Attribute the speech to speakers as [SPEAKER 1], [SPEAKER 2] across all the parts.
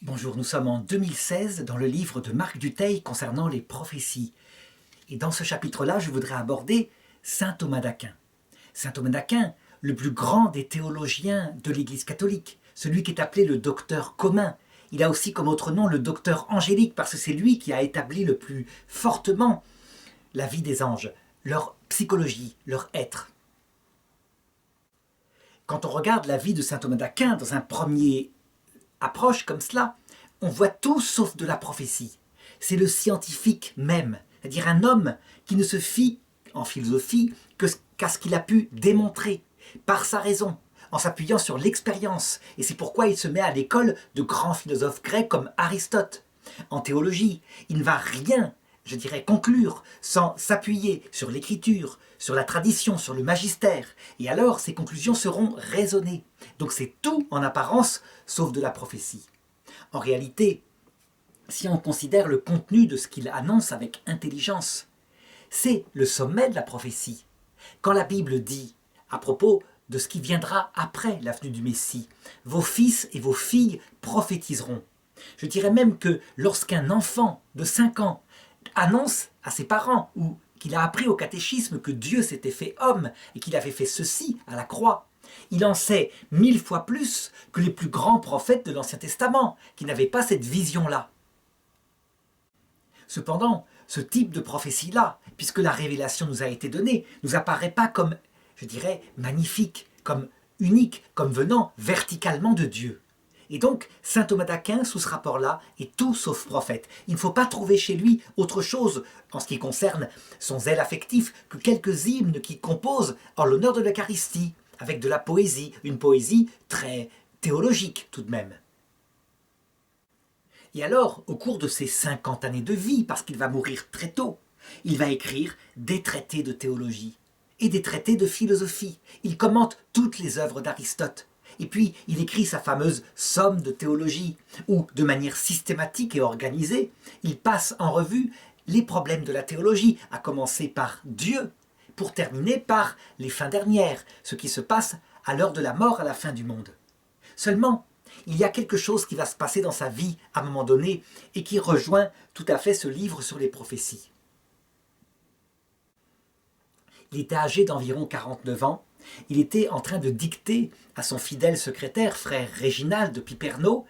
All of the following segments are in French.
[SPEAKER 1] Bonjour, nous sommes en 2016 dans le livre de Marc Dutheil concernant les prophéties. Et dans ce chapitre-là, je voudrais aborder saint Thomas d'Aquin. Saint Thomas d'Aquin, le plus grand des théologiens de l'Église catholique, celui qui est appelé le docteur commun. Il a aussi comme autre nom le docteur angélique parce que c'est lui qui a établi le plus fortement la vie des anges, leur psychologie, leur être. Quand on regarde la vie de saint Thomas d'Aquin dans un premier approche comme cela, on voit tout sauf de la prophétie. C'est le scientifique même, c'est-à-dire un homme qui ne se fie en philosophie qu'à ce qu'il a pu démontrer par sa raison, en s'appuyant sur l'expérience. Et c'est pourquoi il se met à l'école de grands philosophes grecs comme Aristote. En théologie, il ne va rien, conclure sans s'appuyer sur l'écriture, sur la tradition, sur le magistère. Et alors, ses conclusions seront raisonnées. Donc c'est tout en apparence, sauf de la prophétie. En réalité, si on considère le contenu de ce qu'il annonce avec intelligence, c'est le sommet de la prophétie. Quand la Bible dit, à propos de ce qui viendra après la venue du Messie, « Vos fils et vos filles prophétiseront ». Je dirais même que lorsqu'un enfant de 5 ans annonce à ses parents ou qu'il a appris au catéchisme que Dieu s'était fait homme et qu'il avait fait ceci à la croix, il en sait 1000 fois plus que les plus grands prophètes de l'Ancien Testament, qui n'avaient pas cette vision-là. Cependant, ce type de prophétie-là, puisque la révélation nous a été donnée, ne nous apparaît pas comme, magnifique, comme unique, comme venant verticalement de Dieu. Et donc, saint Thomas d'Aquin, sous ce rapport-là, est tout sauf prophète. Il ne faut pas trouver chez lui autre chose, en ce qui concerne son zèle affectif, que quelques hymnes qu'il compose en l'honneur de l'Eucharistie, avec de la poésie, une poésie très théologique tout de même. Et alors, au cours de ses 50 années de vie, parce qu'il va mourir très tôt, il va écrire des traités de théologie et des traités de philosophie. Il commente toutes les œuvres d'Aristote. Et puis, il écrit sa fameuse Somme de théologie, où, de manière systématique et organisée, il passe en revue les problèmes de la théologie, à commencer par Dieu, pour terminer par les fins dernières, ce qui se passe à l'heure de la mort à la fin du monde. Seulement, il y a quelque chose qui va se passer dans sa vie à un moment donné et qui rejoint tout à fait ce livre sur les prophéties. Il était âgé d'environ 49 ans. Il était en train de dicter à son fidèle secrétaire, frère Réginald de Piperno,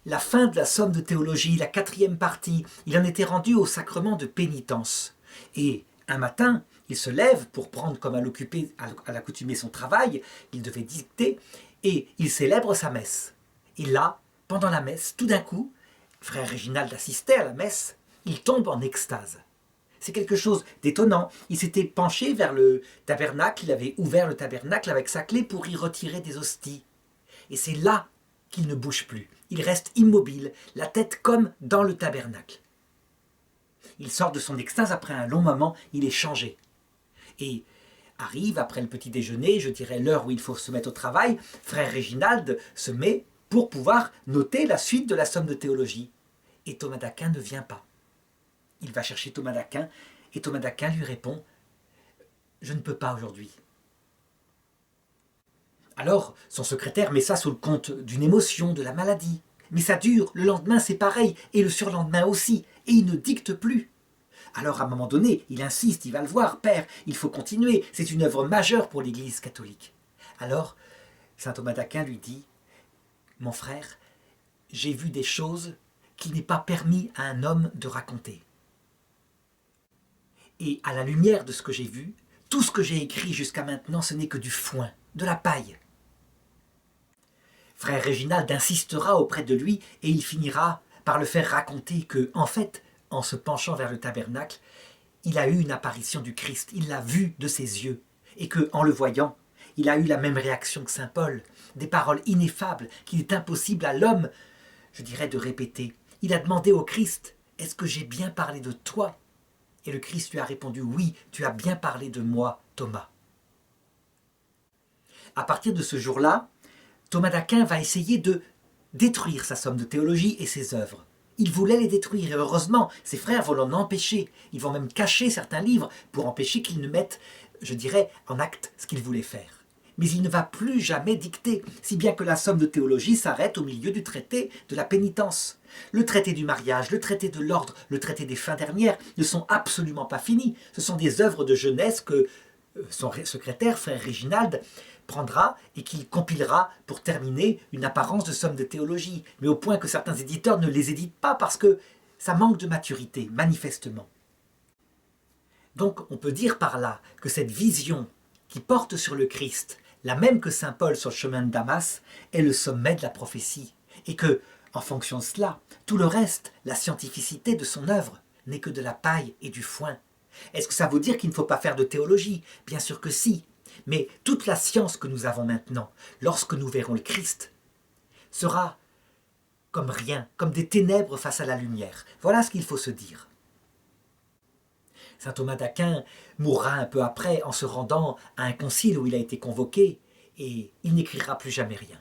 [SPEAKER 1] la fin de la Somme de théologie, la 4e partie. Il en était rendu au sacrement de pénitence. Et un matin, il se lève pour prendre comme à l'accoutumée son travail, il devait dicter, et il célèbre sa messe. Et là, pendant la messe, tout d'un coup, frère Réginald assistait à la messe, il tombe en extase. C'est quelque chose d'étonnant. Il s'était penché vers le tabernacle, il avait ouvert le tabernacle avec sa clé pour y retirer des hosties. Et c'est là qu'il ne bouge plus. Il reste immobile, la tête comme dans le tabernacle. Il sort de son extase après un long moment, il est changé. Et arrive, après le petit déjeuner, l'heure où il faut se mettre au travail, frère Réginald se met pour pouvoir noter la suite de la Somme de théologie. Et Thomas d'Aquin ne vient pas. Il va chercher Thomas d'Aquin, et Thomas d'Aquin lui répond « Je ne peux pas aujourd'hui ». Alors, son secrétaire met ça sous le compte d'une émotion, de la maladie. Mais ça dure, le lendemain c'est pareil, et le surlendemain aussi, et il ne dicte plus. Alors à un moment donné, il insiste, il va le voir, « Père, il faut continuer, c'est une œuvre majeure pour l'Église catholique ». Alors, saint Thomas d'Aquin lui dit « Mon frère, j'ai vu des choses qu'il n'est pas permis à un homme de raconter. Et à la lumière de ce que j'ai vu, tout ce que j'ai écrit jusqu'à maintenant, ce n'est que du foin, de la paille. » Frère Réginald insistera auprès de lui et il finira par le faire raconter que, en fait, en se penchant vers le tabernacle, il a eu une apparition du Christ, il l'a vu de ses yeux, et que, en le voyant, il a eu la même réaction que saint Paul, des paroles ineffables qu'il est impossible à l'homme, de répéter. Il a demandé au Christ, « Est-ce que j'ai bien parlé de toi ?» Et le Christ lui a répondu, « Oui, tu as bien parlé de moi, Thomas. » À partir de ce jour-là, Thomas d'Aquin va essayer de détruire sa Somme de théologie et ses œuvres. Il voulait les détruire, et heureusement, ses frères vont l'en empêcher. Ils vont même cacher certains livres pour empêcher qu'il ne mette, en acte ce qu'il voulait faire. mais il ne va plus jamais dicter, si bien que la somme de théologie s'arrête au milieu du traité de la pénitence. Le traité du mariage, le traité de l'ordre, le traité des fins dernières ne sont absolument pas finis. Ce sont des œuvres de jeunesse que son secrétaire, frère Réginald, prendra et qu'il compilera pour terminer une apparence de somme de théologie, mais au point que certains éditeurs ne les éditent pas parce que ça manque de maturité, manifestement. Donc on peut dire par là que cette vision qui porte sur le Christ, la même que saint Paul sur le chemin de Damas, est le sommet de la prophétie, et que, en fonction de cela, tout le reste, la scientificité de son œuvre, n'est que de la paille et du foin. Est-ce que ça veut dire qu'il ne faut pas faire de théologie? Bien sûr que si, mais toute la science que nous avons maintenant, lorsque nous verrons le Christ, sera comme rien, comme des ténèbres face à la lumière. Voilà ce qu'il faut se dire. Saint Thomas d'Aquin mourra un peu après en se rendant à un concile où il a été convoqué et il n'écrira plus jamais rien.